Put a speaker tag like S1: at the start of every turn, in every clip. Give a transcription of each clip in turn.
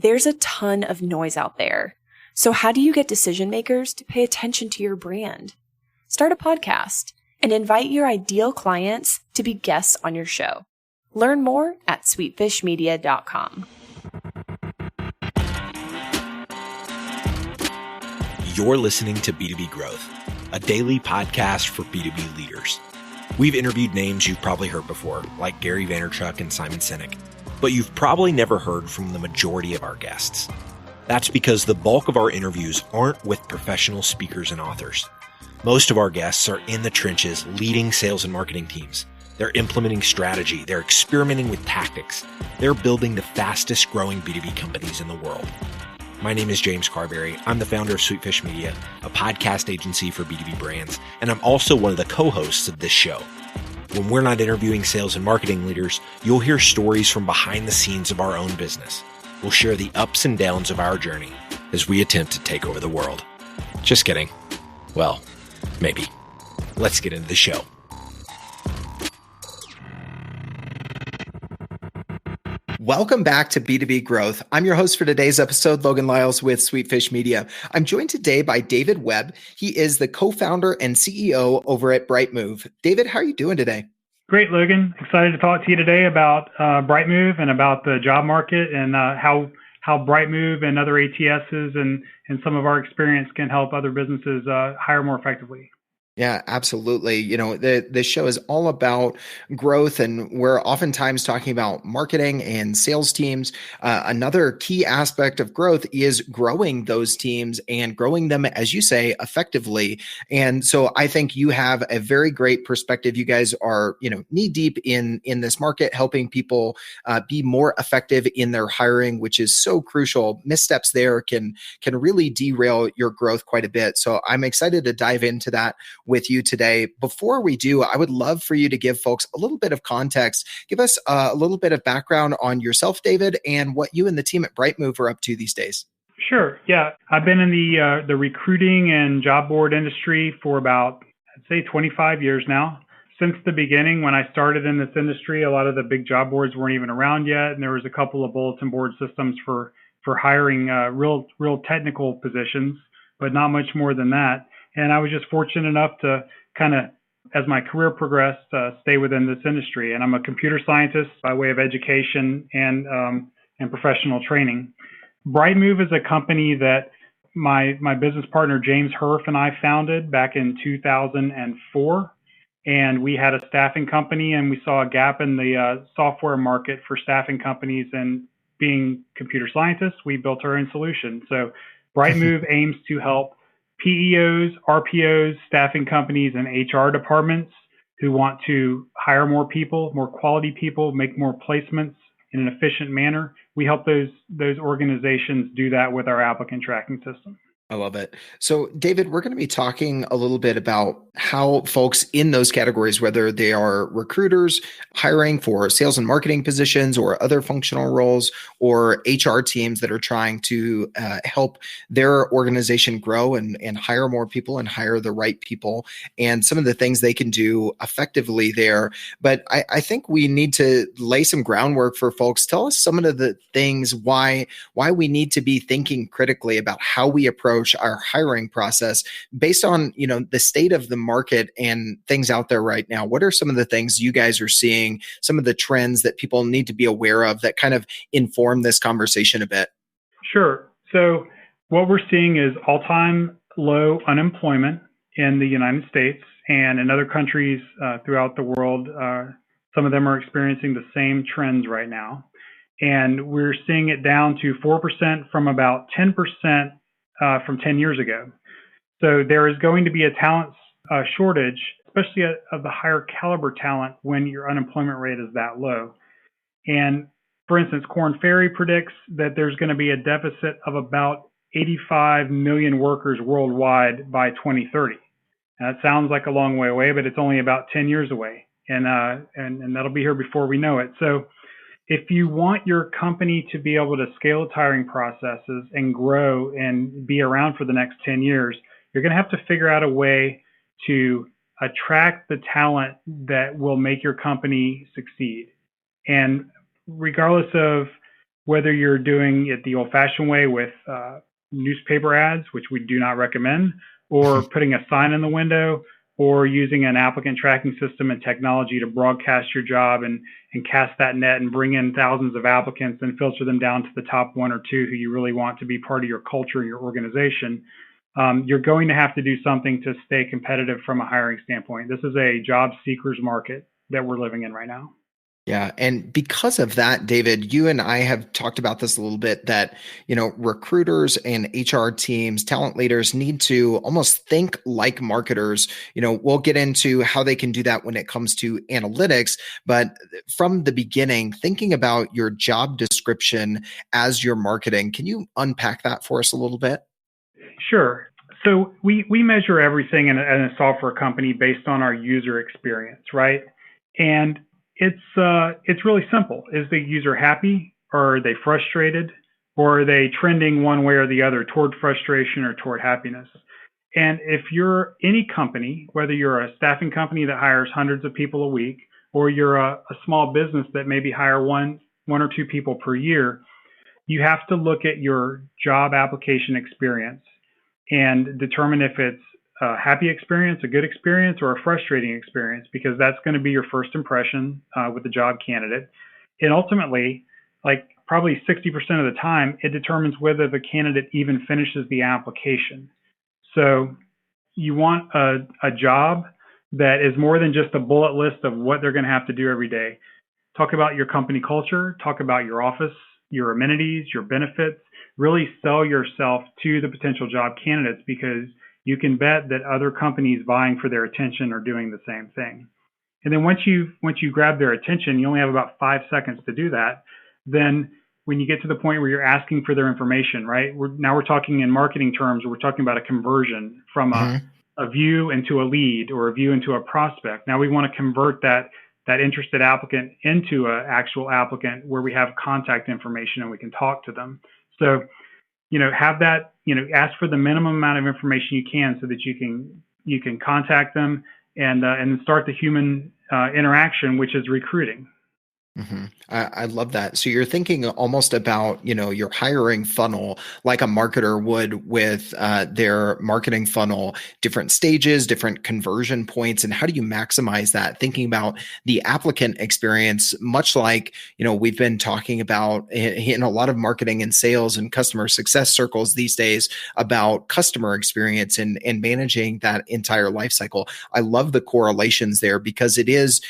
S1: There's a ton of noise out there. So how do you get decision makers to pay attention to your brand? Start a podcast and invite your ideal clients to be guests on your show. Learn more at sweetfishmedia.com.
S2: You're listening to B2B Growth, a daily podcast for B2B leaders. We've interviewed names you've probably heard before, like Gary Vaynerchuk and Simon Sinek, but you've probably never heard from the majority of our guests. That's because the bulk of our interviews aren't with professional speakers and authors. Most of our guests are in the trenches leading sales and marketing teams. They're implementing strategy. They're experimenting with tactics. They're building the fastest growing B2B companies in the world. My name is James Carberry. I'm the founder of Sweetfish Media, a podcast agency for B2B brands, and I'm also one of the co-hosts of this show. When we're not interviewing sales and marketing leaders, you'll hear stories from behind the scenes of our own business. We'll share the ups and downs of our journey as we attempt to take over the world. Just kidding. Well, maybe. Let's get into the show.
S3: Welcome back to B2B Growth. I'm your host for today's episode, Logan Lyles with Sweetfish Media. I'm joined today by David Webb. He is the co-founder and CEO over at BrightMove. David, how are you doing today?
S4: Great, Logan. Excited to talk to you today about BrightMove and about the job market and how BrightMove and other ATSs and some of our experience can help other businesses hire more effectively.
S3: Yeah, absolutely. You know, this show is all about growth, and we're oftentimes talking about marketing and sales teams. Another key aspect of growth is growing those teams and growing them, as you say, effectively. And so I think you have a very great perspective. You guys are, knee deep in this market, helping people be more effective in their hiring, which is so crucial. Missteps there can really derail your growth quite a bit. So I'm excited to dive into that with you today. Before we do, I would love for you to give folks a little bit of context. Give us a little bit of background on yourself, David, and what you and the team at BrightMove are up to these days.
S4: Sure. Yeah. I've been in the recruiting and job board industry for about, I'd say 25 years now. Since the beginning, when I started in this industry, a lot of the big job boards weren't even around yet. And there was a couple of bulletin board systems for hiring real technical positions, but not much more than that. And I was just fortunate enough to kind of, as my career progressed, stay within this industry. And I'm a computer scientist by way of education and professional training. BrightMove is a company that my business partner, James Herf, and I founded back in 2004. And we had a staffing company, and we saw a gap in the software market for staffing companies. And being computer scientists, we built our own solution. So BrightMove aims to help PEOs, RPOs, staffing companies, and HR departments who want to hire more people, more quality people, make more placements in an efficient manner. We help those organizations do that with our applicant tracking system.
S3: I love it. So, David, we're going to be talking a little bit about how folks in those categories, whether they are recruiters hiring for sales and marketing positions or other functional roles, or HR teams that are trying to help their organization grow and hire more people and hire the right people, and some of the things they can do effectively there. But I think we need to lay some groundwork for folks. Tell us some of the things why we need to be thinking critically about how we approach our hiring process based on, the state of the market and things out there right now. What are some of the things you guys are seeing, some of the trends that people need to be aware of that kind of inform this conversation a bit? Sure.
S4: So what we're seeing is all-time low unemployment in the United States and in other countries throughout the world. Some of them are experiencing the same trends right now. And we're seeing it down to 4% from about 10% from 10 years ago. So there is going to be a talent shortage, especially of the higher caliber talent when your unemployment rate is that low. And for instance, Korn Ferry predicts that there's going to be a deficit of about 85 million workers worldwide by 2030. And that sounds like a long way away, but it's only about 10 years away. And that'll be here before we know it. So if you want your company to be able to scale its hiring processes and grow and be around for the next 10 years, you're going to have to figure out a way to attract the talent that will make your company succeed. And regardless of whether you're doing it the old-fashioned way with newspaper ads, which we do not recommend, or putting a sign in the window, or using an applicant tracking system and technology to broadcast your job and cast that net and bring in thousands of applicants and filter them down to the top one or two who you really want to be part of your culture, your organization. You're going to have to do something to stay competitive from a hiring standpoint. This is a job seekers market that we're living in right now.
S3: Yeah. And because of that, David, you and I have talked about this a little bit that, recruiters and HR teams, talent leaders need to almost think like marketers. We'll get into how they can do that when it comes to analytics, but from the beginning, thinking about your job description as your marketing, can you unpack that for us a little bit?
S4: Sure. So we measure everything in a software company based on our user experience, right? And it's really simple. Is the user happy, or are they frustrated, or are they trending one way or the other toward frustration or toward happiness? And if you're any company, whether you're a staffing company that hires hundreds of people a week, or you're a small business that maybe hire one or two people per year, you have to look at your job application experience and determine if it's a happy experience, a good experience, or a frustrating experience, because that's going to be your first impression with the job candidate. And ultimately, like probably 60% of the time, it determines whether the candidate even finishes the application. So you want a job that is more than just a bullet list of what they're going to have to do every day. Talk about your company culture, talk about your office, your amenities, your benefits, really sell yourself to the potential job candidates, because you can bet that other companies vying for their attention are doing the same thing. And then once you grab their attention, you only have about 5 seconds to do that. Then when you get to the point where you're asking for their information, right? We're talking in marketing terms, we're talking about a conversion from a view into a lead or a view into a prospect. Now we want to convert that interested applicant into an actual applicant where we have contact information and we can talk to them. So, have that, ask for the minimum amount of information you can so that you can contact them and start the human interaction, which is recruiting.
S3: Mm-hmm. I love that. So you're thinking almost about, your hiring funnel like a marketer would with their marketing funnel, different stages, different conversion points, and how do you maximize that? Thinking about the applicant experience, much like, we've been talking about in a lot of marketing and sales and customer success circles these days about customer experience and managing that entire life cycle. I love the correlations there, because it is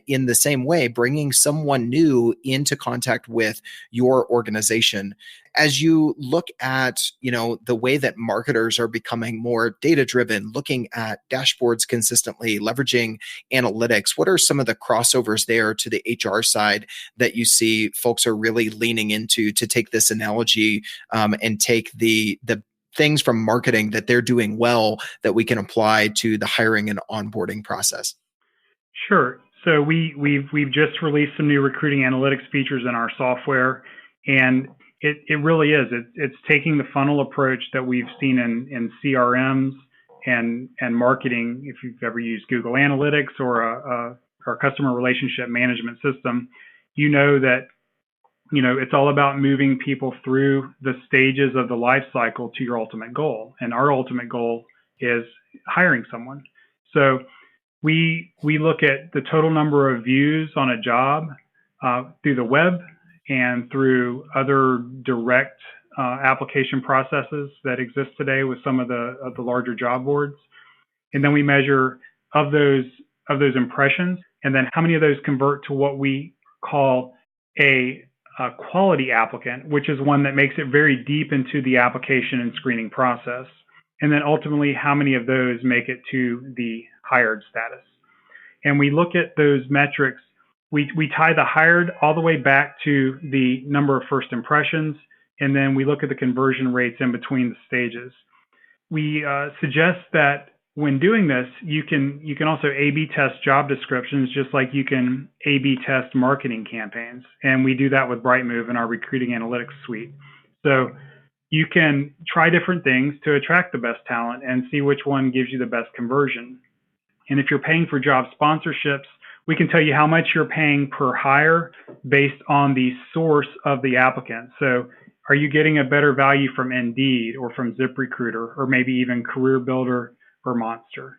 S3: in the same way, bringing someone new into contact with your organization. As you look at, the way that marketers are becoming more data-driven, looking at dashboards consistently, leveraging analytics, what are some of the crossovers there to the HR side that you see folks are really leaning into to take this analogy and take the things from marketing that they're doing well that we can apply to the hiring and onboarding process?
S4: Sure. So we've just released some new recruiting analytics features in our software, and it really is. It's taking the funnel approach that we've seen in CRMs and marketing. If you've ever used Google Analytics or a customer relationship management system, that it's all about moving people through the stages of the life cycle to your ultimate goal, and our ultimate goal is hiring someone. So we look at the total number of views on a job through the web and through other direct application processes that exist today with some of the larger job boards. And then we measure of those impressions, and then how many of those convert to what we call a quality applicant, which is one that makes it very deep into the application and screening process. And then ultimately, how many of those make it to the hired status. And we look at those metrics. We tie the hired all the way back to the number of first impressions, and then we look at the conversion rates in between the stages. We suggest that when doing this, you can also A/B test job descriptions, just like you can A/B test marketing campaigns. And we do that with BrightMove in our recruiting analytics suite. So you can try different things to attract the best talent and see which one gives you the best conversion. And if you're paying for job sponsorships, we can tell you how much you're paying per hire based on the source of the applicant. So are you getting a better value from Indeed or from ZipRecruiter or maybe even Career Builder or Monster?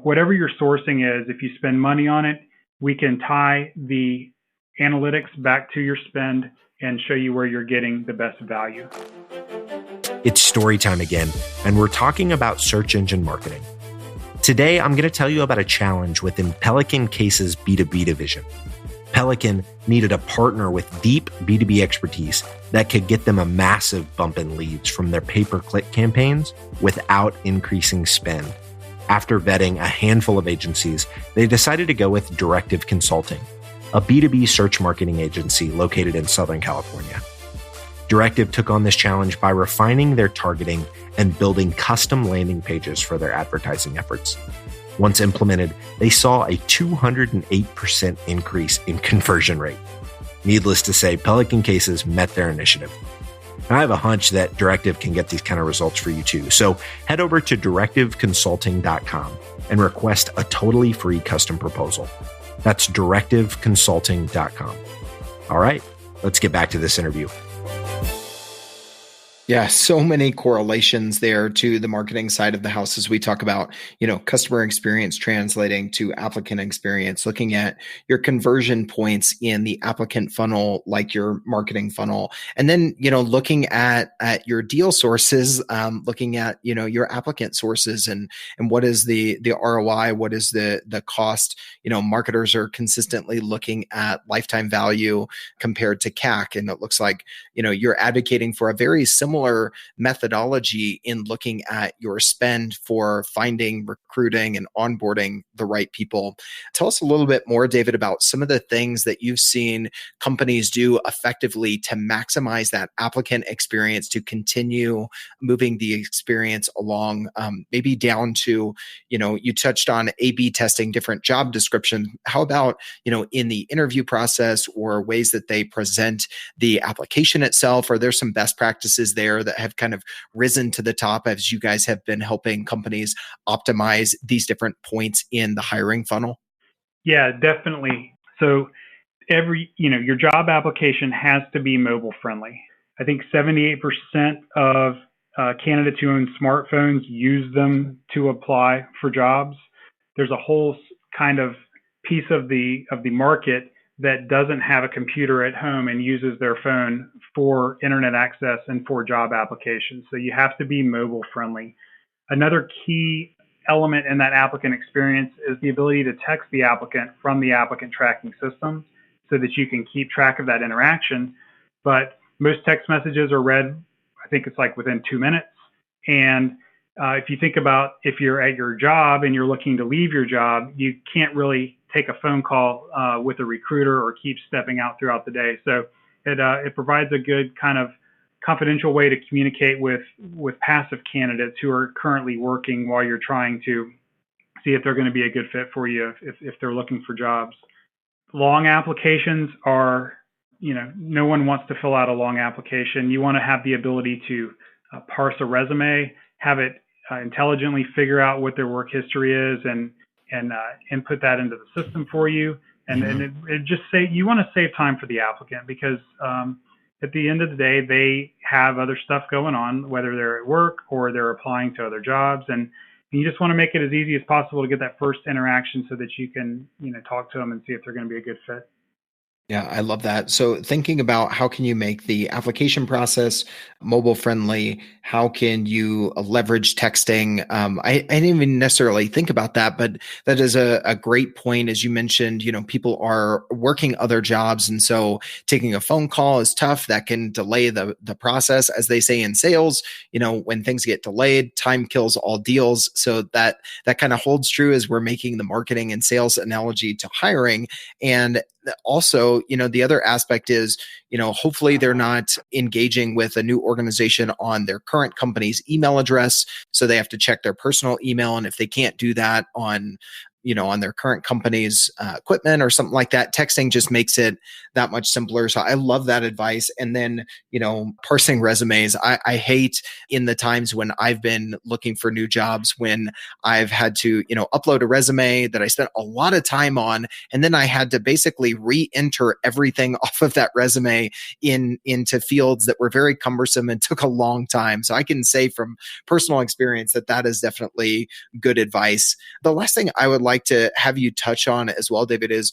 S4: Whatever your sourcing is, if you spend money on it, we can tie the analytics back to your spend and show you where you're getting the best value.
S2: It's story time again, and we're talking about search engine marketing. Today, I'm going to tell you about a challenge within Pelican Case's B2B division. Pelican needed a partner with deep B2B expertise that could get them a massive bump in leads from their pay-per-click campaigns without increasing spend. After vetting a handful of agencies, they decided to go with Directive Consulting, a B2B search marketing agency located in Southern California. Directive took on this challenge by refining their targeting and building custom landing pages for their advertising efforts. Once implemented, they saw a 208% increase in conversion rate. Needless to say, Pelican Cases met their initiative. And I have a hunch that Directive can get these kind of results for you too. So head over to directiveconsulting.com and request a totally free custom proposal. That's directiveconsulting.com. All right, let's get back to this interview.
S3: Yeah, so many correlations there to the marketing side of the house as we talk about, customer experience translating to applicant experience, looking at your conversion points in the applicant funnel, like your marketing funnel, and then, looking at your deal sources, looking at, your applicant sources and what is the ROI, what is the cost. Marketers are consistently looking at lifetime value compared to CAC. And it looks like, you're advocating for a very similar methodology in looking at your spend for finding, recruiting, and onboarding the right people. Tell us a little bit more, David, about some of the things that you've seen companies do effectively to maximize that applicant experience, to continue moving the experience along, maybe down to, you touched on A/B testing different job descriptions. How about, in the interview process or ways that they present the application itself? Are there some best practices there that have kind of risen to the top as you guys have been helping companies optimize these different points in the hiring funnel?
S4: Yeah, definitely. So your job application has to be mobile friendly. I think 78% of candidates who own smartphones use them to apply for jobs. There's a whole kind of piece of the market that doesn't have a computer at home and uses their phone for internet access and for job applications. So you have to be mobile friendly. Another key element in that applicant experience is the ability to text the applicant from the applicant tracking system so that you can keep track of that interaction. But most text messages are read, I think it's like within 2 minutes. And if you think about if you're at your job and you're looking to leave your job, you can't really take a phone call with a recruiter or keep stepping out throughout the day. So it provides a good kind of confidential way to communicate with passive candidates who are currently working while you're trying to see if they're going to be a good fit for you if they're looking for jobs. Long applications are, no one wants to fill out a long application. You want to have the ability to parse a resume, have it intelligently figure out what their work history is and input that into the system for you. And it just you want to save time for the applicant because at the end of the day, they have other stuff going on, whether they're at work or they're applying to other jobs. And you just want to make it as easy as possible to get that first interaction so that you can, talk to them and see if they're going to be a good fit.
S3: Yeah, I love that. So thinking about how can you make the application process mobile friendly? How can you leverage texting? I didn't even necessarily think about that, but that is a great point. As you mentioned, people are working other jobs. And so taking a phone call is tough. That can delay the process. As they say in sales, when things get delayed, time kills all deals. So that kind of holds true as we're making the marketing and sales analogy to hiring. And also, the other aspect is, hopefully they're not engaging with a new organization on their current company's email address. So they have to check their personal email. And if they can't do that on on their current company's equipment or something like that. Texting just makes it that much simpler. So I love that advice. And then, parsing resumes. I hate in the times when I've been looking for new jobs, when I've had to, upload a resume that I spent a lot of time on, and then I had to basically re-enter everything off of that resume into fields that were very cumbersome and took a long time. So I can say from personal experience that is definitely good advice. The last thing I would like to have you touch on as well, David, is,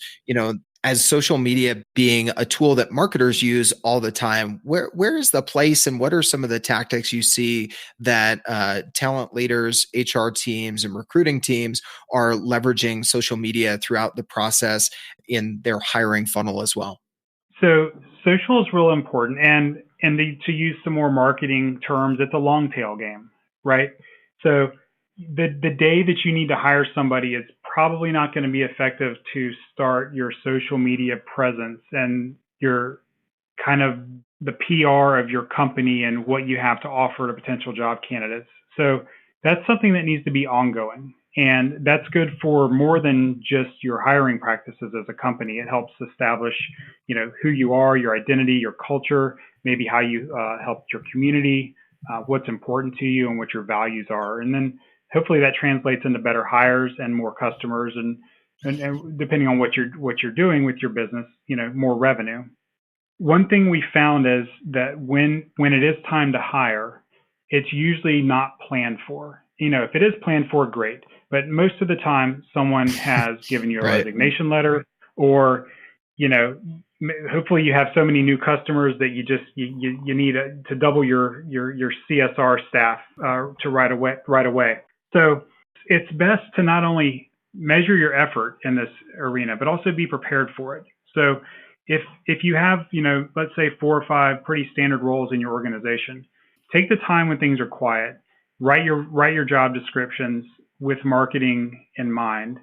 S3: as social media being a tool that marketers use all the time, where is the place and what are some of the tactics you see that talent leaders, HR teams, and recruiting teams are leveraging social media throughout the process in their hiring funnel as well?
S4: So social is real important, and to use some more marketing terms, it's a long tail game, right? So the day that you need to hire somebody, it's probably not going to be effective to start your social media presence and your kind of the PR of your company and what you have to offer to potential job candidates. So that's something that needs to be ongoing. And that's good for more than just your hiring practices as a company. It helps establish, who you are, your identity, your culture, maybe how you help your community, what's important to you and what your values are. And then hopefully that translates into better hires and more customers and depending on what you're doing with your business, more revenue. One thing we found is that when it is time to hire, it's usually not planned for. If it is planned for, great. But most of the time, someone has given you a
S3: Right.
S4: resignation letter, or, hopefully you have so many new customers that you need to double your CSR staff to right away. So it's best to not only measure your effort in this arena, but also be prepared for it. So if you have, let's say 4 or 5 pretty standard roles in your organization, take the time when things are quiet, write your job descriptions with marketing in mind,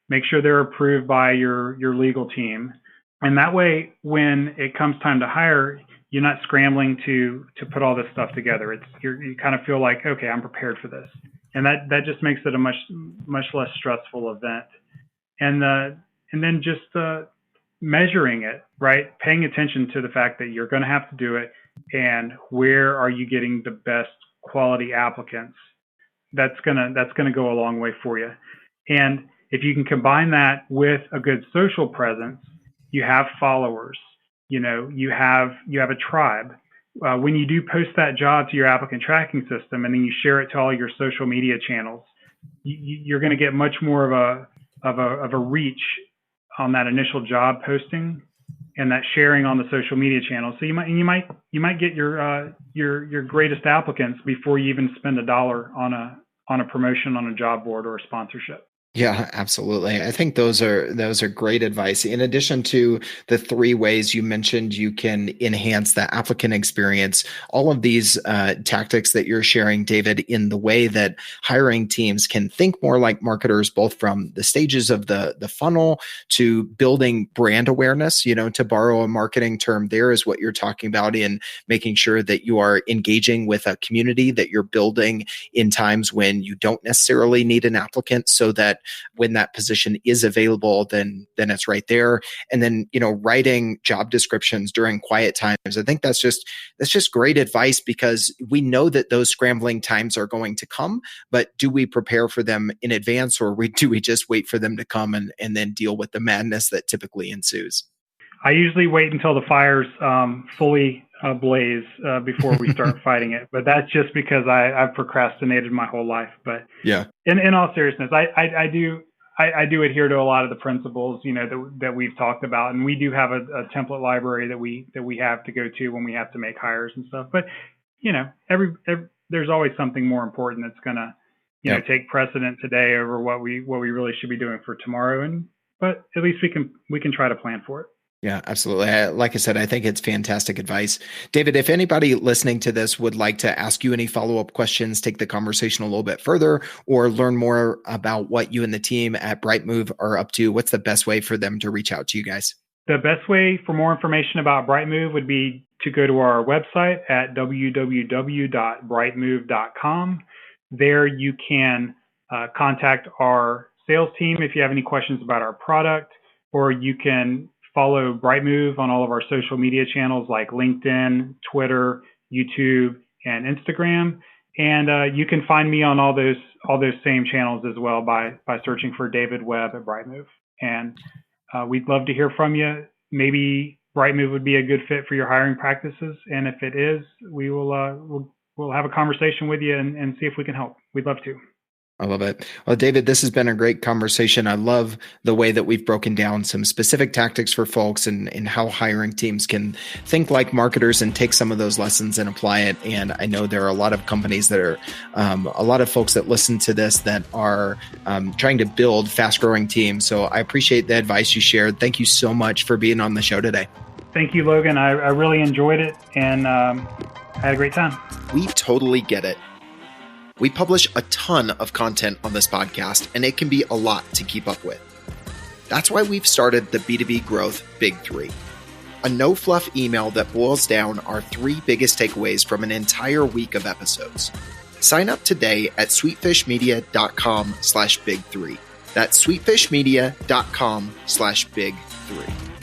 S4: make sure they're approved by your legal team. And that way, when it comes time to hire, you're not scrambling to put all this stuff together. You kind of feel like, okay, I'm prepared for this. And that just makes it a much less stressful event. And then just measuring it, right? Paying attention to the fact that you're going to have to do it, and where are you getting the best quality applicants? That's gonna go a long way for you. And if you can combine that with a good social presence, you have followers. You have a tribe. When you do post that job to your applicant tracking system, and then you share it to all your social media channels, you're going to get much more of a reach on that initial job posting and that sharing on the social media channels. So you might get your greatest applicants before you even spend $1 on a promotion on a job board or a sponsorship.
S3: Yeah, absolutely. I think those are great advice. In addition to the 3 ways you mentioned you can enhance the applicant experience, all of these tactics that you're sharing, David, in the way that hiring teams can think more like marketers, both from the stages of the funnel to building brand awareness, to borrow a marketing term, there is what you're talking about in making sure that you are engaging with a community that you're building in times when you don't necessarily need an applicant, so that when that position is available, then it's right there. And then, writing job descriptions during quiet times. I think that's just great advice, because we know that those scrambling times are going to come, but do we prepare for them in advance, or do we just wait for them to come and then deal with the madness that typically ensues?
S4: I usually wait until the fire's fully ablaze before we start fighting it. But that's just because I've procrastinated my whole life. But
S3: yeah,
S4: in all seriousness, I do adhere to a lot of the principles, that we've talked about, and we do have a template library that we have to go to when we have to make hires and stuff. But there's always something more important that's gonna take precedent today over what we really should be doing for tomorrow. But at least we can try to plan for it.
S3: Yeah, absolutely. Like I said, I think it's fantastic advice. David, if anybody listening to this would like to ask you any follow-up questions, take the conversation a little bit further, or learn more about what you and the team at BrightMove are up to, what's the best way for them to reach out to you guys?
S4: The best way for more information about BrightMove would be to go to our website at www.brightmove.com. There you can contact our sales team if you have any questions about our product, or you can follow BrightMove on all of our social media channels like LinkedIn, Twitter, YouTube, and Instagram. And you can find me on all those same channels as well by searching for David Webb at BrightMove. And we'd love to hear from you. Maybe BrightMove would be a good fit for your hiring practices, and if it is, we will we'll have a conversation with you and see if we can help. We'd love to.
S3: I love it. Well, David, this has been a great conversation. I love the way that we've broken down some specific tactics for folks and how hiring teams can think like marketers and take some of those lessons and apply it. And I know there are a lot of companies that are, a lot of folks that listen to this that are trying to build fast growing teams. So I appreciate the advice you shared. Thank you so much for being on the show today.
S4: Thank you, Logan. I really enjoyed it and had a great time.
S3: We totally get it. We publish a ton of content on this podcast, and it can be a lot to keep up with. That's why we've started the B2B Growth Big Three, a no-fluff email that boils down our 3 biggest takeaways from an entire week of episodes. Sign up today at sweetfishmedia.com/big3. That's sweetfishmedia.com/big3.